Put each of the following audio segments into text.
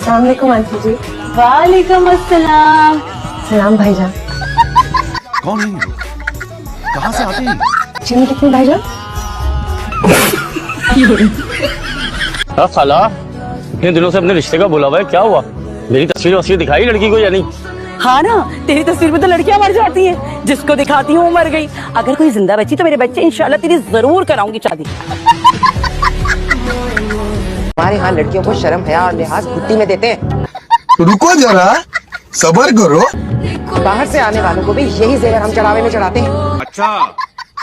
अस्सलाम वालेकुम आंटी जी। वालेकुम अस्सलाम। सलाम भाईजान। कौन है ये लोग? कहाँ से आते हैं? चलिए कितने भाईजान? खाला इतने दिनों से अपने रिश्ते का बोला हुआ है, क्या हुआ? मेरी तस्वीर दिखाई लड़की को या नहीं? हाँ ना, तेरी तस्वीर में तो लड़कियां मर जाती हैं, जिसको दिखाती हूँ वो मर गई। अगर कोई जिंदा बची तो मेरे बच्चे इंशाल्लाह तेरी जरूर कराऊंगी शादी। हमारे यहाँ लड़कियों को शर्म हया और लिहाज बुद्धि में देते हैं। रुको जरा, सबर करो। बाहर से आने वालों को भी यही जेवर हम चढ़ावे में चढ़ाते हैं। अच्छा,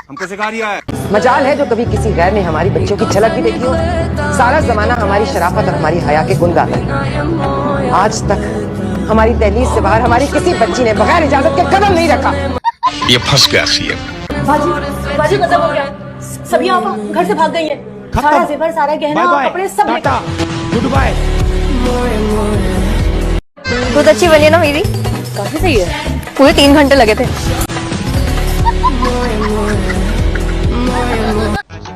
हमको सिखा रिया है। मजाल है जो कभी किसी गैर ने हमारी बच्चों की झलक भी देखी हो। सारा जमाना हमारी शराफत और हमारी हया के गुण गाता है। आज तक हमारी दहलीज से बाहर हमारी किसी बच्ची ने बगैर इजाजत के कदम नहीं रखा। ये फंस गया सीएम। बाजी खत्म हो गया। सभी आप घर से भाग गई है। सारा जेवर, सारा गहना, कपड़े सब गुड बाय। बहुत अच्छी बनी है ना मेरी? काफी सही है। पूरे 3 घंटे लगे थे।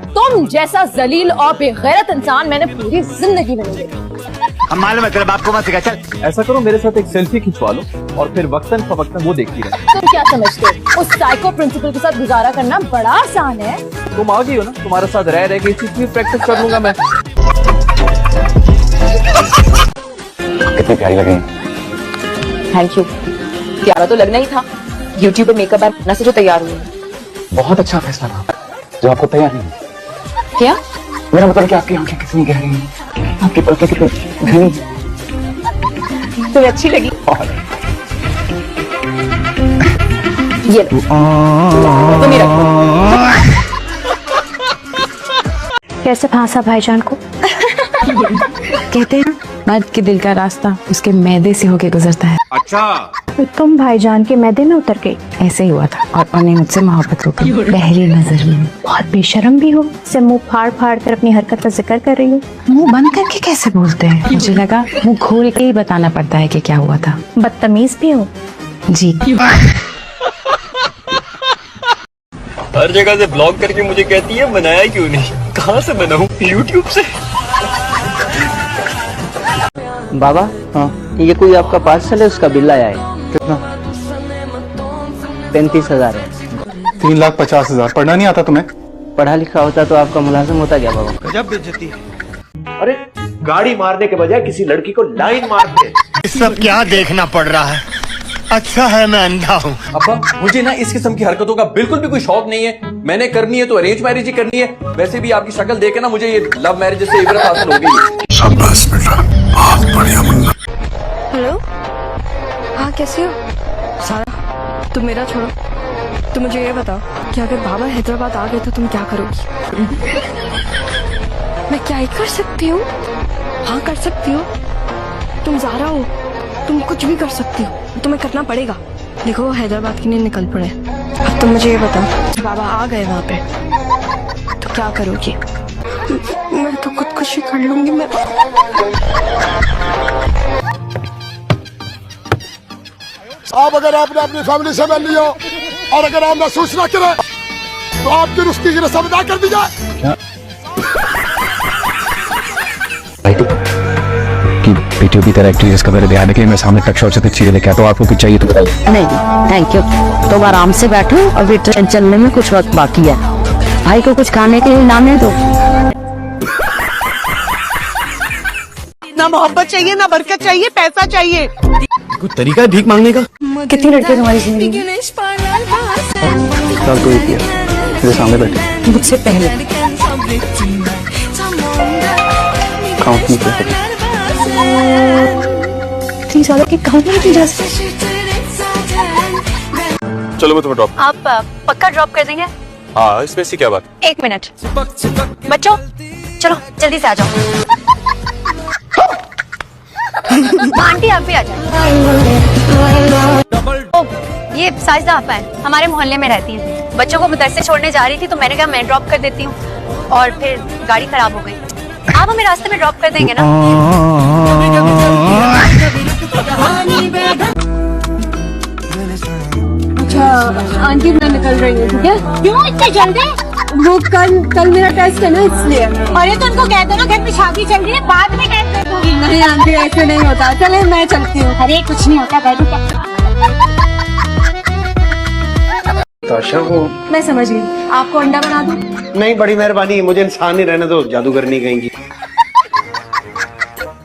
तुम जैसा जलील और बेगैरत इंसान मैंने पूरी जिंदगी में नहीं देखा। हम मालूम है तेरे बाप को मत सिखा। चल ऐसा करो, मेरे साथ एक सेल्फी खिंचवा लो और फिर वक्तन फवक्तन वो देखती रहे। तुम क्या समझते हो? उस साइको प्रिंसिपल के साथ गुजारा करना बड़ा आसान है। तुम आ गई हो ना, तुम्हारे साथ रह रहे कि इस चीज की प्रैक्टिस कर लूंगा मैं। कितनी प्यारी लग रही। Thank you. प्यारा तो लगना ही था। यूट्यूब पे मेकअप ऐप बनने से जो तैयार हुई। बहुत अच्छा फैसला था जो आपको तैयार नहीं। क्या? मेरा मतलब कि आपकी आंखें कितनी गहरी हैं, आपकी पलकें कितनी घनी। तुम्हें अच्छी लगी? ये लो। तुम ही रखो। कैसे फांसा भाईजान को? कहते हैं मर्द के दिल का रास्ता उसके मैदे से होके गुजरता है। अच्छा, तो तुम भाईजान के मैदे में उतर गई। ऐसे ही हुआ था और उन्हें मुझसे मोहब्बत हो गई पहली नजर में। बहुत बेशरम भी हो, से मुंह फाड़ फाड़ कर अपनी हरकत का जिक्र कर रही हो। मुंह बंद करके कैसे बोलते हैं? मुझे लगा मुंह खोल के ही बताना पड़ता है कि क्या हुआ था। बदतमीज भी हो। जी। हर जगह से ब्लॉग करके मुझे कहती है बनाया क्यों नहीं? कहाँ से बनाऊं? यूट्यूब से। बाबा, हाँ, ये कोई आपका पार्सल है, उसका बिल आया है। कितना? 35,000 है। 3,50,000। पढ़ना नहीं आता तुम्हें? पढ़ा लिखा होता तो आपका मुलाजिम होता क्या बाबा? गजब बेइज्जती है। अरे गाड़ी मारने के बजाय किसी लड़की को लाइन मारते। सब क्या देखना पड़ रहा है? अच्छा है मैं अंधा हूँ। अब्बा, मुझे ना इस किस्म की हरकतों का बिल्कुल भी कोई शौक नहीं है। मैंने करनी है तो अरेंज मैरिज ही करनी है। वैसे भी आपकी शक्ल देखे ना मुझे ये लव मैरिज से इबरत हासिल हो गई। शाबाश बेटा, बहुत बढ़िया मुन्ना। हेलो, हाँ कैसे हो? सारा, तुम मेरा छोड़ो, तुम मुझे ये बताओ कि अगर बाबा हैदराबाद आ गए तो तुम क्या करोगी? मैं क्या ही कर सकती हूँ? हाँ कर सकती हो। तुम ज़ारा हो, तुम कुछ भी कर सकती हो, तुम्हें करना पड़ेगा। देखो वो हैदराबाद के लिए निकल पड़े। अब तुम मुझे ये बताओ, बाबा आ गए वहाँ पे तो क्या करोगी? मैं तो खुदकुशी कर लूंगी। मैं अब अगर आपने अपनी फैमिली से मिल लिया और अगर आप महसूस ना करें तो आपकी रुस्ती की रस्म अदा कर दी जाए। कि बेटियों की तरह एक्ट्रेस का मेरे ध्यान है कि मैं सामने टक शॉट से तस्वीरें लेके आता हूँ। आपको कुछ चाहिए तो बताइए। नहीं थैंक यू, तुम आराम से बैठो। अभी ट्रेन चलने में कुछ वक्त बाकी है। भाई को कुछ खाने के लिए लाने दो। ना मोहब्बत चाहिए, ना बरकत चाहिए, पैसा चाहिए। कुछ तरीका है भीख मांगने का? कितनी लड़कियां तुम्हारी जिंदगी में? चल कोई किया मेरे सामने बैठे मुझसे पहले। काउंट नहीं कर सकते। 3 सालों की काउंट नहीं की जा सकती। चलो मैं तुम्हें ड्रॉप। आप पक्का ड्रॉप कर देंगे? हाँ, इसमें से क्या बात? 1 मिनट। बच्चों चलो जल्दी से आ जाओ। आंटी आप भी आ जाए। ये साजिदा आपा है, हमारे मोहल्ले में रहती हैं। बच्चों को मदरसे छोड़ने जा रही थी तो मैंने कहा मैं ड्रॉप कर देती हूँ और फिर गाड़ी खराब हो गई। आप हमें रास्ते में ड्रॉप कर देंगे ना? अच्छा आंटी मैं निकल रही हूँ। ठीक है? क्यों इतने जल्दी? वो कल मेरा टेस्ट है ना इसलिए। अरे तो उनको कह दो ना घर पे शादी चल रही है, बाद में टेस्ट नहीं आंटी ऐसे नहीं होता, चले मैं चलती हूँ। अरे कुछ नहीं होता, बैठो क्या। ताशा वो मैं समझ गई, आपको अंडा बना दूँ? नहीं, बड़ी मेहरबानी, मुझे इंसान नहीं रहने दो, जादूगर नहीं कहेंगी।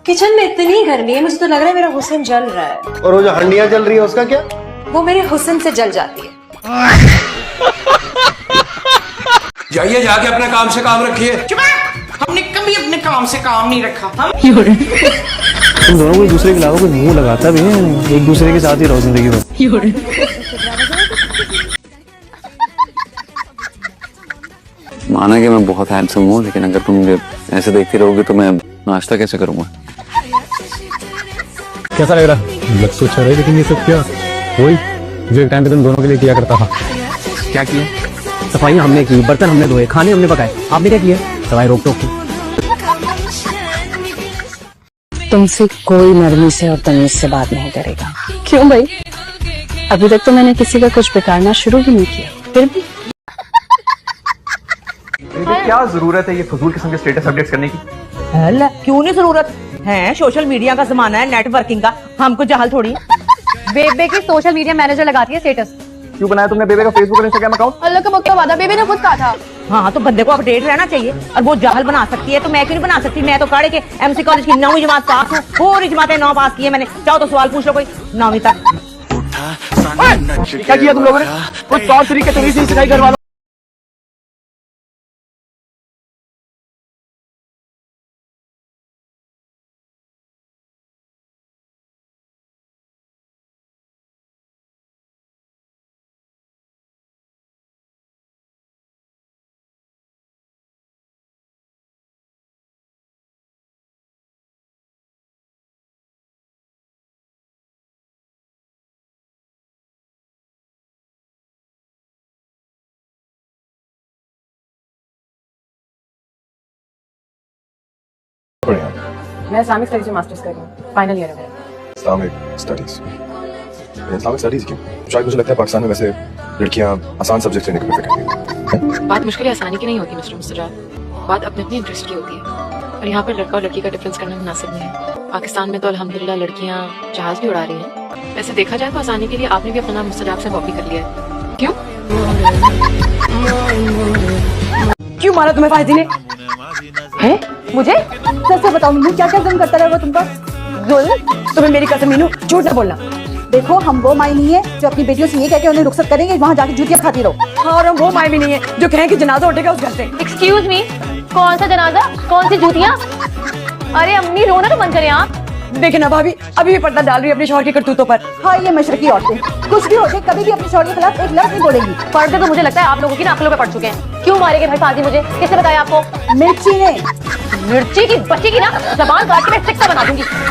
किचन में इतनी गर्मी है, मुझे तो लग रहा है मेरा हुस्न जल रहा है। और वो जो हंडियां जल रही है उसका क्या? वो मेरे हुस्न से जल जाती है। जाइए जाके अपने काम से काम रखिए। हमने कभी अपने काम से काम नहीं रखा। तुम दोनों को दूसरे के अलावा कोई मुंह लगाता भी है, एक दूसरे के साथ ही रहो जिंदगी भर। माना कि मैं बहुत हैंडसम हूँ, लेकिन अगर तुम मुझे ऐसे देखती रहोगे तो मैं नाश्ता कैसे करूँगा? कैसा लग रहा है? लग तो अच्छा रहा है, लेकिन ये सब क्या वही जो एक टाइम पे तुम दोनों के लिए किया करता था। क्या किया? सफाइयाँ हमने की, बर्तन हमने धोए, खाने हमने पकाए, आपने क्या किया? सवाई रोक टोक की। तुमसे कोई नरमी से और तमीज से बात नहीं करेगा। क्यों भाई? अभी तक तो मैंने किसी का कुछ बिगाड़ना शुरू भी नहीं किया, फिर भी क्या जरूरत है ये फजूल किस्म के स्टेटस अपडेट्स करने की? अल्लाह, क्यों नहीं जरूरत है? सोशल मीडिया का जमाना है, नेटवर्किंग का, हमको जहाल थोड़ी। बेबे की सोशल मीडिया मैनेजर लगाती है स्टेटस। क्यों बनाया तुमने बेबे का फेसबुक और इंस्टाग्राम अकाउंट? अल्लाह का मौका वादा, बेबे ने खुद कहा था। हाँ, तो बंदे को अपडेट रहना चाहिए, और वो जहाल बना सकती है तो मैं क्यों नहीं बना सकती? मैं तो काड़े के एमसी कॉलेज की 9वीं जमात पास हूँ, पूरी जमातें 9 पास की है मैंने। चाहो तो सवाल पूछ लो कोई 9वीं तक। क्या किया तुम लोगों ने? कुछ तौर तरीके तो नहीं सिखाई घर वालों? मैं इस्लामिक स्टडीज में मास्टर्स कर रही हूँ, फाइनल ईयर है मेरा। इस्लामिक स्टडीज क्यों? शायद मुझे लगता है पाकिस्तान में वैसे लड़कियां आसान सब्जेक्ट लेने को प्रेफर करती हैं। बात मुश्किल आसानी की नहीं होती मिस्टर मुस्तफा, बात अपने अपने इंटरेस्ट की होती है। और यहाँ पर लड़का और लड़की का डिफरेंस करना मुनासिब नहीं है। पाकिस्तान में तो अल्हम्दुलिल्लाह लड़कियाँ जहाज भी उड़ा रही हैं। वैसे देखा जाए तो आसानी के लिए आपने भी अपना नाम मुस्तफा से कॉपी कर लिया है। क्यों? क्यों मारा तुम्हें फायदी ने? है मुझे सच से बताओ मीनू, क्या क्या जुल्म करता रहा वो तुम पर? जुल्म? तुम्हें मेरी कसम मीनू, झूठ ना बोलना। देखो, हम वो माई नहीं है जो अपनी बेटियों से ये कह के उन्हें रुखसत करेंगे वहाँ जाके जूतियाँ खाती रहो। और हम वो माई भी नहीं है जो कहें कि जनाजा उठेगा उस घर से। एक्सक्यूज मी, कौन सा जनाजा, कौन सी जूतियाँ? अरे अम्मी रोना तो बंद करें आप। देखे ना भाभी, अभी भी पर्दा डाल रही है अपने शौहर की करतूतों पर। हाँ, ये मशरकी औरतें कुछ भी होते कभी भी अपने शौहर के खिलाफ एक लफ्ज़ नहीं बोलेंगी। पर्दे तो मुझे लगता है आप लोगों की अकलों पे पड़ चुके हैं। क्यों मारेंगे भाई फाजी मुझे? किसने बताया आपको? मिर्ची ने। मिर्ची की बच्ची की ना जबान काट के मैं सिक्का बना दूंगी।